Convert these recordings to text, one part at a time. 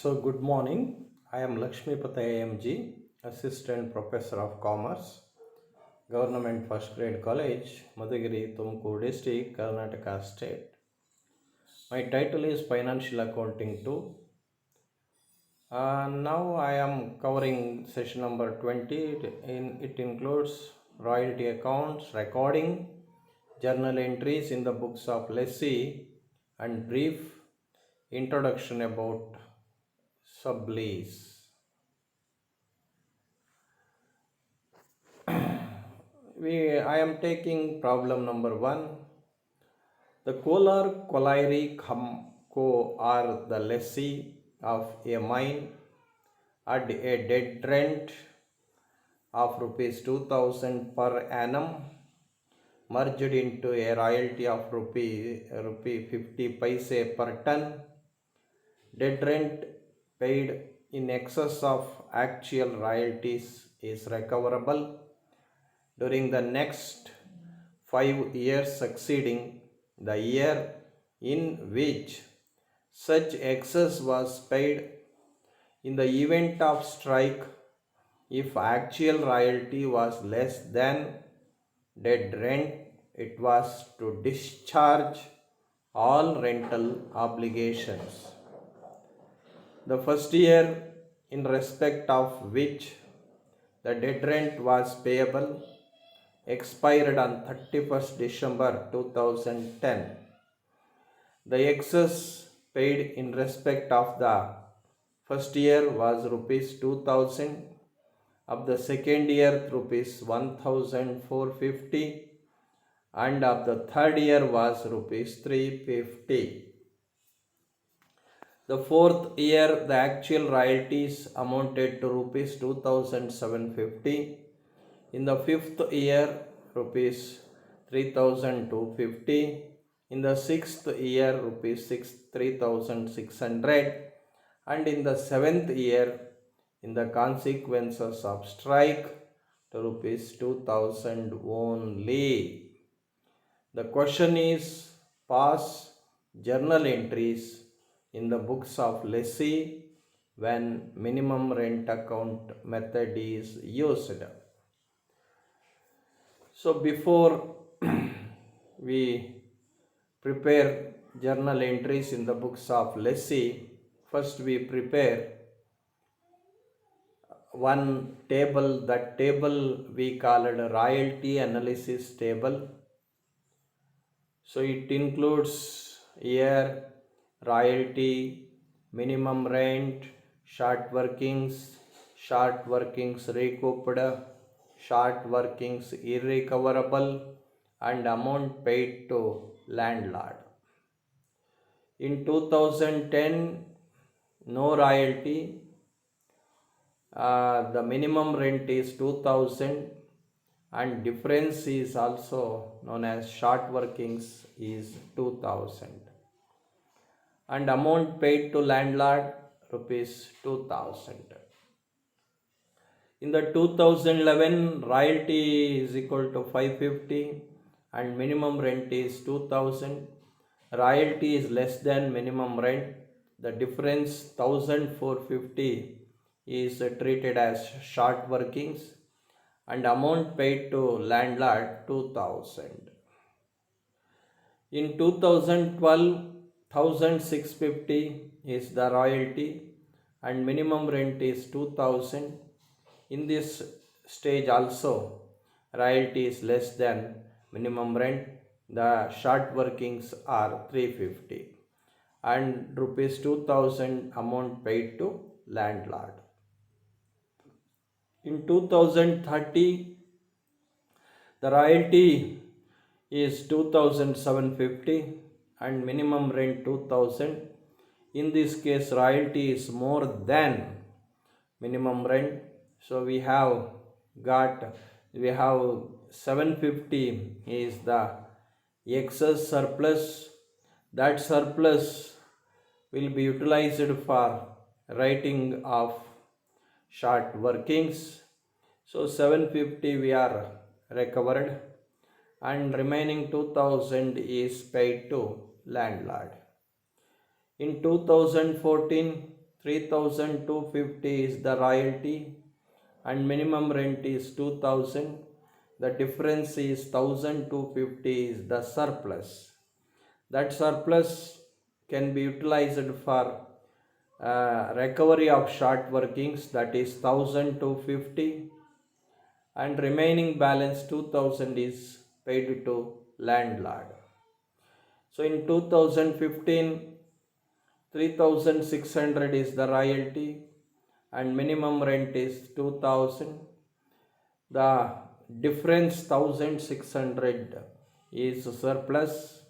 So, good morning. I am Lakshmi Pataya MG, Assistant Professor of Commerce, Government First Grade College, Madhugiri, Tumkur District, Karnataka State. My title is Financial Accounting 2. Now I am covering session number 20. It includes royalty accounts, recording, journal entries in the books of lessee, and brief introduction about sublease. I am taking problem number 1. The Kolar Colliery Co are the lessee of a mine at a dead rent of rupees 2000 per annum merged into a royalty of rupee 50 paise per ton. Dead rent paid in excess of actual royalties is recoverable during the next 5 years succeeding the year in which such excess was paid. In the event of strike, if actual royalty was less than dead rent, it was to discharge all rental obligations. The first year in respect of which the dead rent was payable expired on 31st December 2010. The excess paid in respect of the first year was rupees 2000, of the second year rupees 1450, and of the third year was rupees 350. The fourth year the actual royalties amounted to rupees 2750. In the fifth year rupees 3250. In the sixth year rupees 3600, and in the seventh year in the consequences of strike to rupees 2000 only. The question is pass journal entries in the books of lessee when minimum rent account method is used. So before we prepare journal entries in the books of lessee, first we prepare one table. That table we call it a royalty analysis table. So it includes year, royalty, minimum rent, short workings recouped, short workings irrecoverable, and amount paid to landlord. In 2010, no royalty. The minimum rent is 2000, and difference is also known as short workings is 2000, and amount paid to landlord rupees 2000. In the 2011, royalty is equal to 550 and minimum rent is 2000. Royalty is less than minimum rent. The difference 1450 is treated as short workings, and amount paid to landlord 2000. In 2012, 1650 is the royalty and minimum rent is 2000. In this stage also, royalty is less than minimum rent. The short workings are 350 and rupees 2000 amount paid to landlord. In 2030, the royalty is 2750 and minimum rent 2000. In this case, royalty is more than minimum rent. So we have 750 is the excess surplus. That surplus will be utilized for writing of short workings. So 750 we are recovered, and remaining 2000 is paid to landlord. In 2014, 3,250 is the royalty and minimum rent is 2,000. The difference is 1,250 is the surplus. That surplus can be utilized for recovery of short workings, that is 1,250, and remaining balance 2,000 is paid to landlord. So in 2015, 3,600 is the royalty and minimum rent is 2,000. The difference 1,600 is surplus,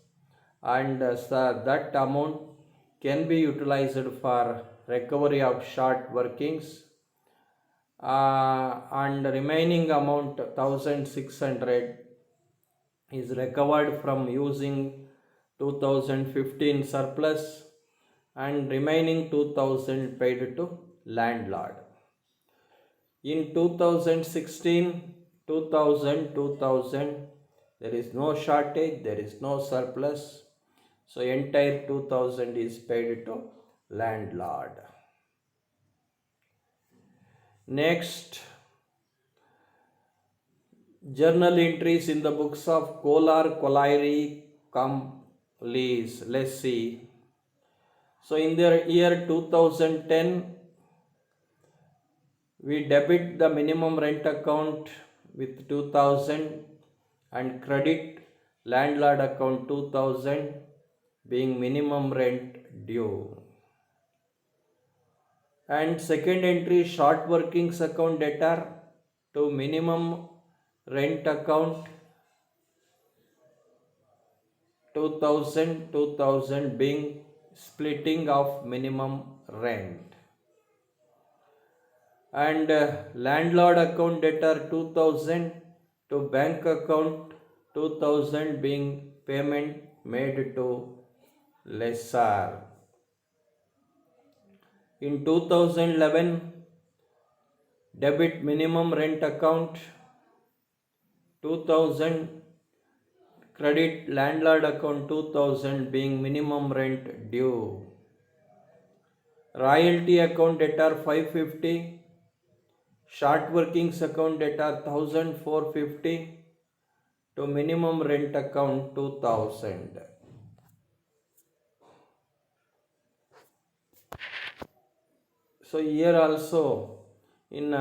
and that amount can be utilized for recovery of short workings, and remaining amount 1,600 is recovered from using 2015 surplus, and remaining 2,000 paid to landlord. In 2016, 2000, there is no shortage, there is no surplus. So entire 2,000 is paid to landlord. Next, journal entries in the books of Kolar Colliery Lease Lessee. So in the year 2010, we debit the minimum rent account with 2,000 and credit landlord account 2,000, being minimum rent due. And second entry, short workings account debtor to minimum rent account 2,000 being splitting of minimum rent. And landlord account debtor 2,000 to bank account 2,000 being payment made to lessor. In 2011, debit minimum rent account 2,000, credit landlord account 2,000 being minimum rent due. Royalty account debtor 550, short workings account debtor 1,450 to minimum rent account 2,000. So here also in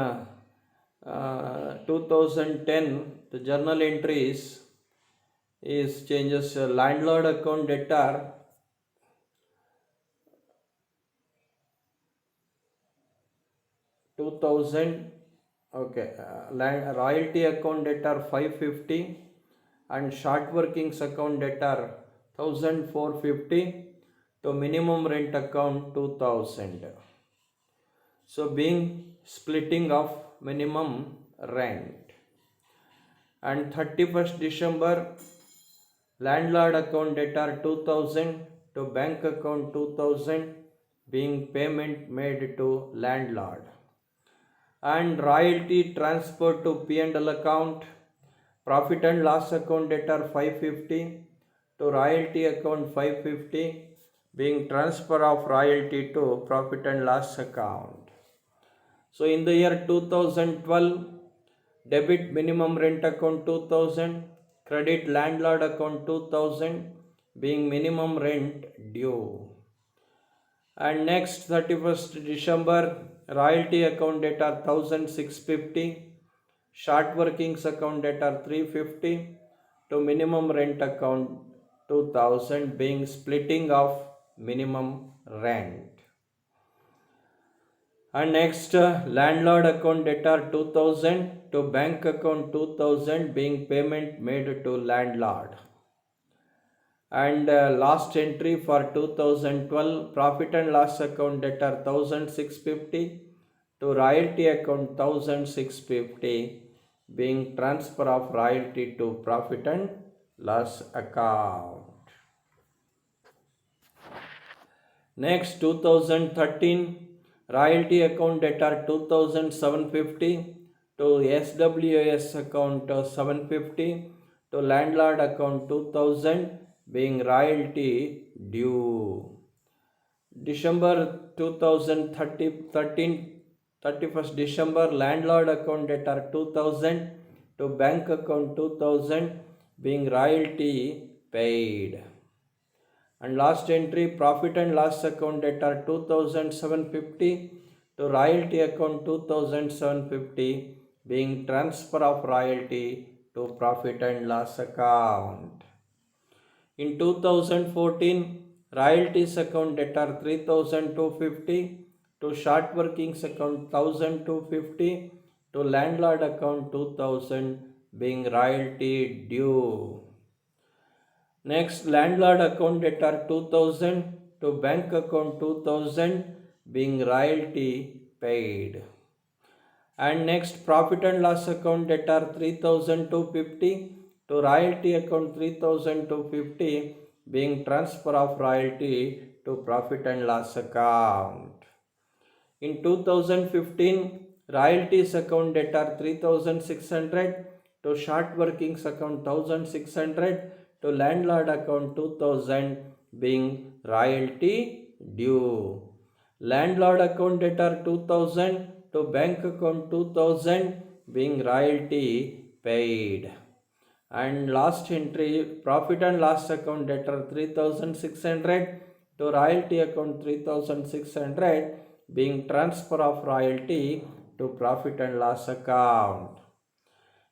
2010, the journal entries is changes landlord account debtor 2,000, okay, royalty account debtor 550 and short workings account debtor 1,450 to minimum rent account 2,000. So being splitting of minimum rent. And 31st December, landlord account debtor 2,000 to bank account 2,000 being payment made to landlord. And royalty transfer to P&L account, profit and loss account debtor 550 to royalty account 550 being transfer of royalty to profit and loss account. So in the year 2012, debit minimum rent account 2,000, credit landlord account 2,000 being minimum rent due. And next 31st December, royalty account debtor 1,650, short workings account debtor 350 to minimum rent account 2,000 being splitting of minimum rent. And next, landlord account debtor 2,000 to bank account 2,000 being payment made to landlord. And last entry for 2012, profit and loss account debtor 1,650 to royalty account 1,650 being transfer of royalty to profit and loss account. Next, 2013, royalty account debtor 2,750 to SWS account 750 to landlord account 2,000 being royalty due. December 2013, 31st December, landlord account debtor 2000 to bank account 2000 being royalty paid. And last entry, profit and loss account debtor 2750 to royalty account 2750 being transfer of royalty to profit and loss account. In 2014, royalties account debtor 3250 to short workings account 1250 to landlord account 2000 being royalty due. Next, landlord account debtor 2000 to bank account 2000 being royalty paid. And next, profit and loss account debtor 3250 to royalty account 3250 being transfer of royalty to profit and loss account. In 2015, royalties account debtor 3600 to short workings account 1600 to landlord account 2000 being royalty due. Landlord account debtor 2000 to bank account 2000 being royalty paid. And last entry, profit and loss account debtor 3600 to royalty account 3600 being transfer of royalty to profit and loss account.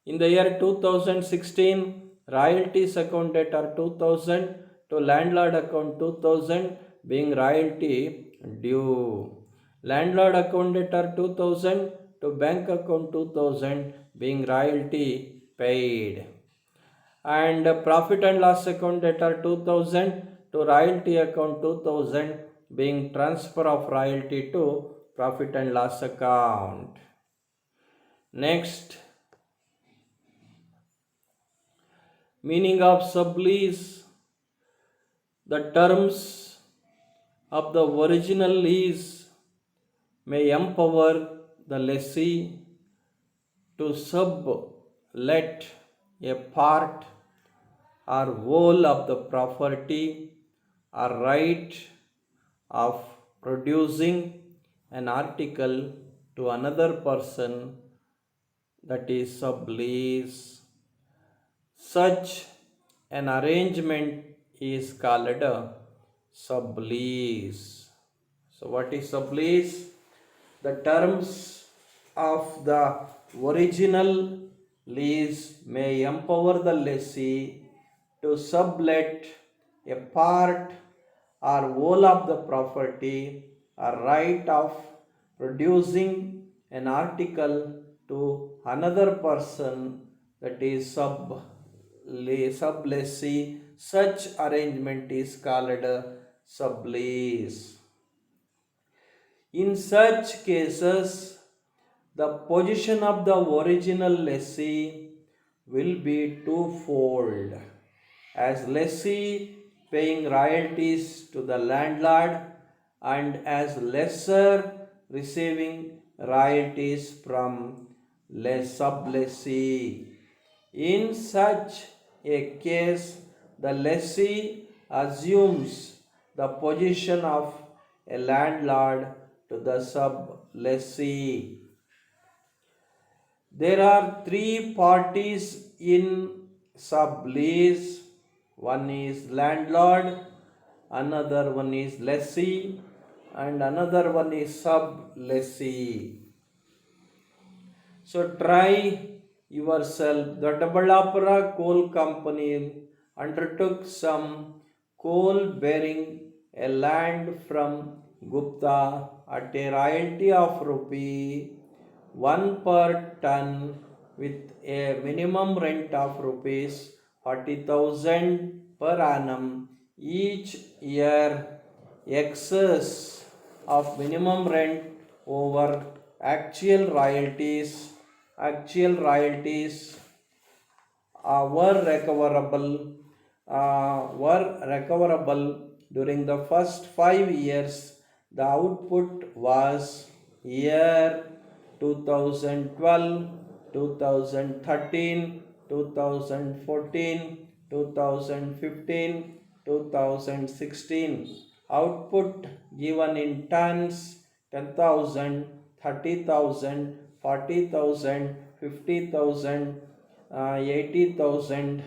In the year 2016, royalties account debtor 2000 to landlord account 2000 being royalty due. Landlord account debtor 2000 to bank account 2000 being royalty paid. And profit and loss account debtor 2000 to royalty account 2000 being transfer of royalty to profit and loss account. Next, meaning of sublease. The terms of the original lease may empower the lessee to sublet a part or whole of the property or right of producing an article to another person, that is sublease. Such an arrangement is called a sublease. So what is sublease? The terms of the original lease may empower the lessee to sublet a part or whole of the property or right of producing an article to another person, that is sublessee. Such arrangement is called a sublease. In such cases, the position of the original lessee will be twofold, as lessee paying royalties to the landlord and as lessor receiving royalties from sublessee. In such a case, the lessee assumes the position of a landlord to the sublessee. There are three parties in sublease. One is landlord, another one is lessee, and another one is sublessee. So try yourself. The Doddaballapura Coal Company undertook some coal bearing a land from Gupta at a royalty of rupee 1 per ton with a minimum rent of rupees 40,000 per annum each year, excess of minimum rent over actual royalties were recoverable during the first 5 years. The output was year 2012, 2013, 2014, 2015, 2016. output given in tons, 10,000, 30,000, 40,000, 50,000, 80,000.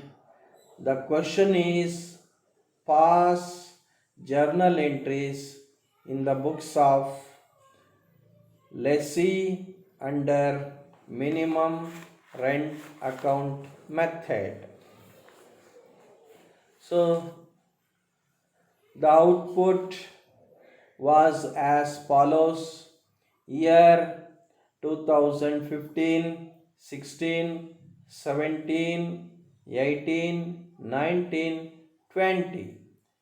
The question is pass journal entries in the books of lessee under minimum rent account method. So the output was as follows: year 2015, 16, 17, 18, 19, 20.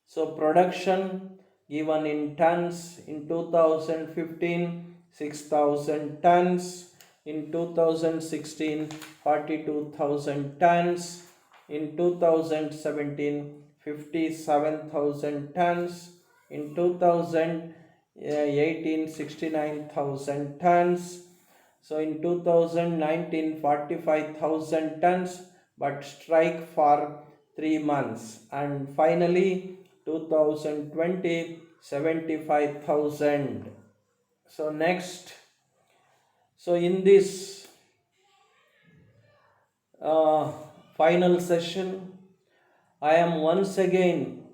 So production given in tons in 2015, 6,000 tons, in 2016, 42,000 tons, in 2017, 57,000 tons, in 2018, 69,000 tons. So in 2019, 45,000 tons, but strike for 3 months. And finally 2020, 75,000. So next, so in this final session, I am once again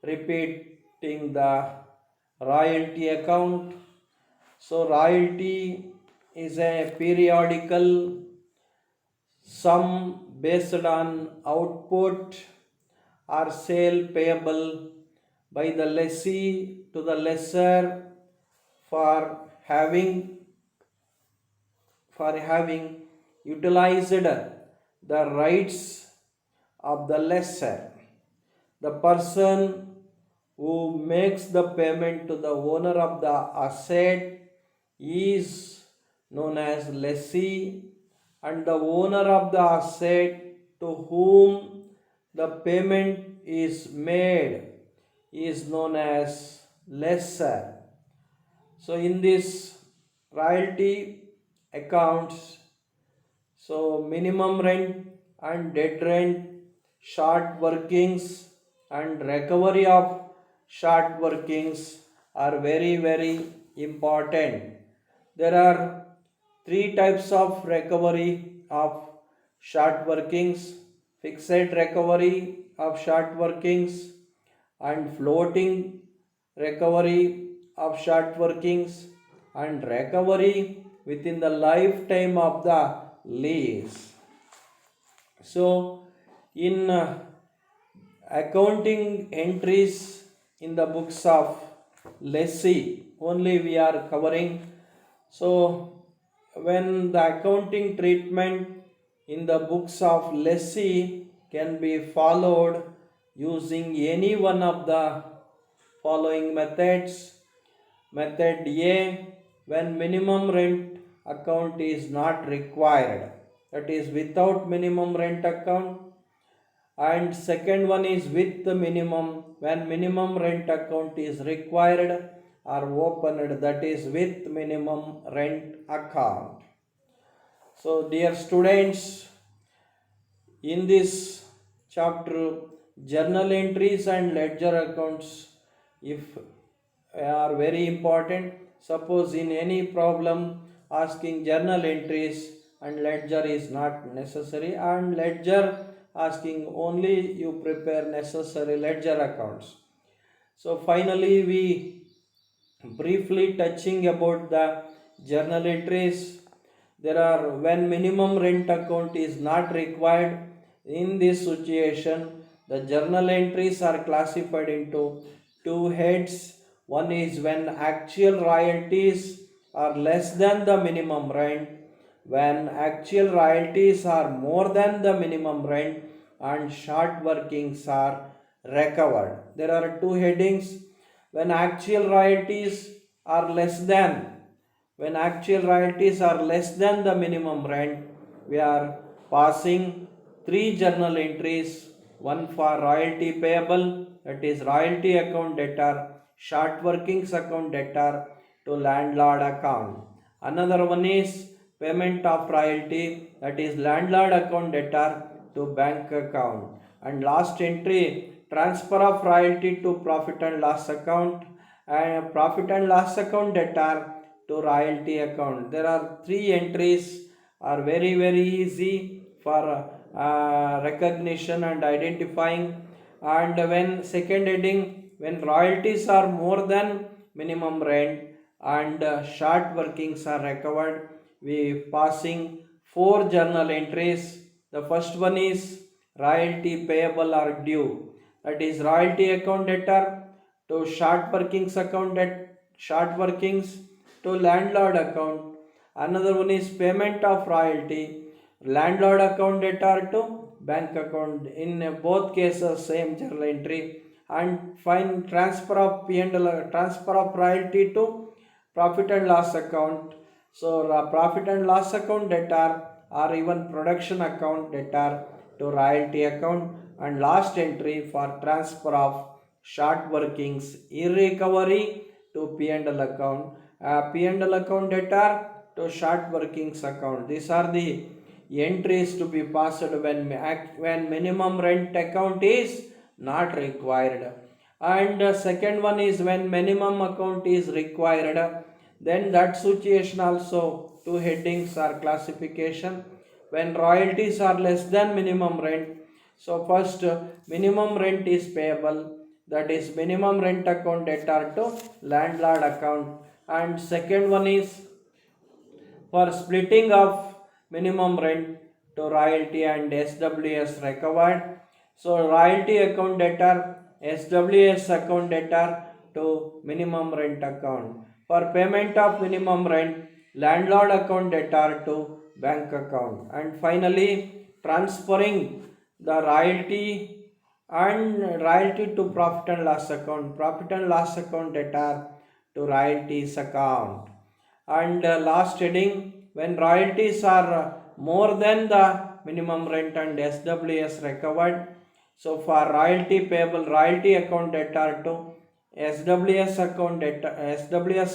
repeating the royalty account. So royalty is a periodical sum based on output or sale payable by the lessee to the lessor for having utilized the rights of the lessor. The person who makes the payment to the owner of the asset is known as lessee, and the owner of the asset to whom the payment is made is known as lessor. So in this royalty accounts, so minimum rent and dead rent, short workings and recovery of short workings are very important. There are three types of recovery of short workings: fixed recovery of short workings, and floating recovery of short workings, and recovery within the lifetime of the lease. So in accounting entries in the books of lessee only we are covering. So when the accounting treatment in the books of lessee can be followed using any one of the following methods. Method A, when minimum rent account is not required, that is without minimum rent account. And second one is with the minimum, when minimum rent account is required or opened, that is with minimum rent account. So dear students, in this chapter, journal entries and ledger accounts if are very important. Suppose in any problem asking journal entries and ledger is not necessary, and ledger asking only you prepare necessary ledger accounts. So finally we briefly touching about the journal entries. There are when minimum rent account is not required. In this situation, the journal entries are classified into two heads. One is when actual royalties are less than the minimum rent, when actual royalties are more than the minimum rent, and short workings are recovered. There are two headings. When actual royalties are less than the minimum rent, we are passing three journal entries: one for royalty payable, that is royalty account debtor, short workings account debtor to landlord account. Another one is payment of royalty, that is landlord account debtor to bank account. And last entry, transfer of royalty to profit and loss account, and profit and loss account debtor to royalty account. There are three entries are very easy for recognition and identifying. And when second heading, when royalties are more than minimum rent and short workings are recovered, we passing four journal entries. The first one is royalty payable or due, that is royalty account debtor to short workings account at short workings to landlord account. Another one is payment of royalty, landlord account debtor to bank account. In both cases, same journal entry. And find transfer of P&L, transfer of royalty to profit and loss account. So profit and loss account debtor or even production account debtor to royalty account. And last entry for transfer of short workings irrecovery to P&L account, P&L account debtor to short workings account. These are the entries to be passed when minimum rent account is not required. And second one is when minimum account is required, then that situation also two headings are classification. When royalties are less than minimum rent, so first minimum rent is payable, that is minimum rent account debtor to landlord account. And second one is for splitting of minimum rent to royalty and SWS recovered. So royalty account debtor, SWS account debtor to minimum rent account. For payment of minimum rent, landlord account debtor to bank account. And finally, transferring the royalty to profit and loss account, profit and loss account debtor to royalties account. And last heading, when royalties are more than the minimum rent and SWS recovered, so for royalty payable, royalty account debtor to SWS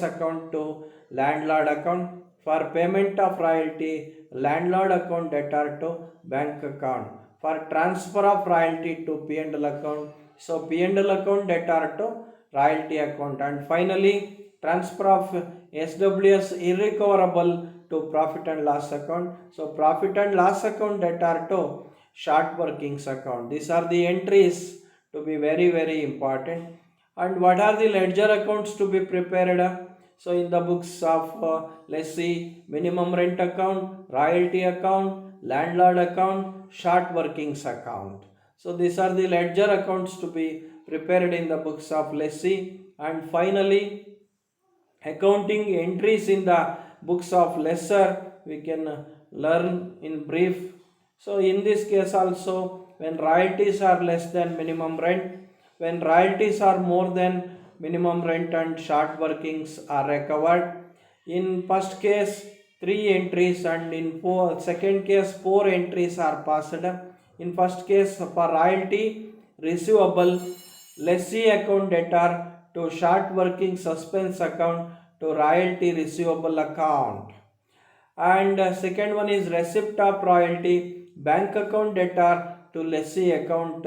account to landlord account. For payment of royalty, landlord account debtor to bank account. For transfer of royalty to P&L account, so P&L account debtor to royalty account. And finally, transfer of SWS irrecoverable to profit and loss account, so profit and loss account debtor to short workings account. These are the entries to be very important. And what are the ledger accounts to be prepared? So in the books of let's see, minimum rent account, royalty account, landlord account, short workings account. So these are the ledger accounts to be prepared in the books of lessee. And finally, accounting entries in the books of lesser we can learn in brief. So in this case also, when royalties are less than minimum rent, when royalties are more than minimum rent and short workings are recovered. In first case 3 entries and in second case 4 entries are passed. In first case for royalty receivable, lessee account debtor to short working suspense account to royalty receivable account. And second one is receipt of royalty, bank account debtor to lessee account.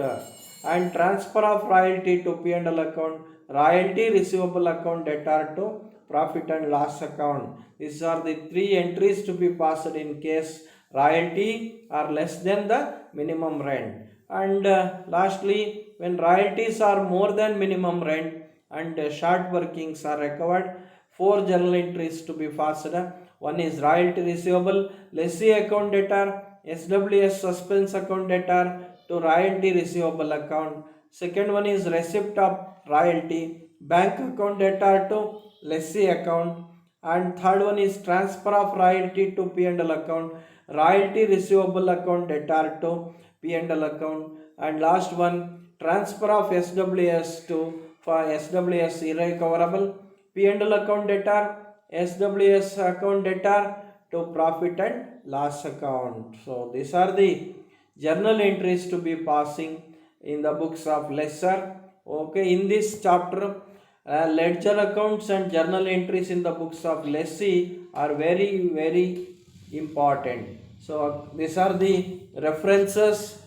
And transfer of royalty to P&L account, royalty receivable account debtor to profit and loss account. These are the 3 entries to be passed in case royalty are less than the minimum rent. And lastly, when royalties are more than minimum rent and short workings are recovered, 4 journal entries to be passed. One is royalty receivable, lessee account debtor, SWS suspense account debtor to royalty receivable account. Second one is receipt of royalty, bank account debtor to lessee account. And third one is transfer of royalty to P&L account, royalty receivable account debtor to P&L account. And last one, transfer of SWS to for SWS irrecoverable, P&L account debtor, SWS account debtor to profit and loss account. So these are the journal entries to be passing in the books of lesser. Okay, in this chapter, ledger accounts and journal entries in the books of lessee are very important. So these are the references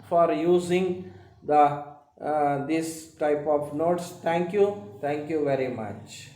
for using the this type of notes. Thank you very much.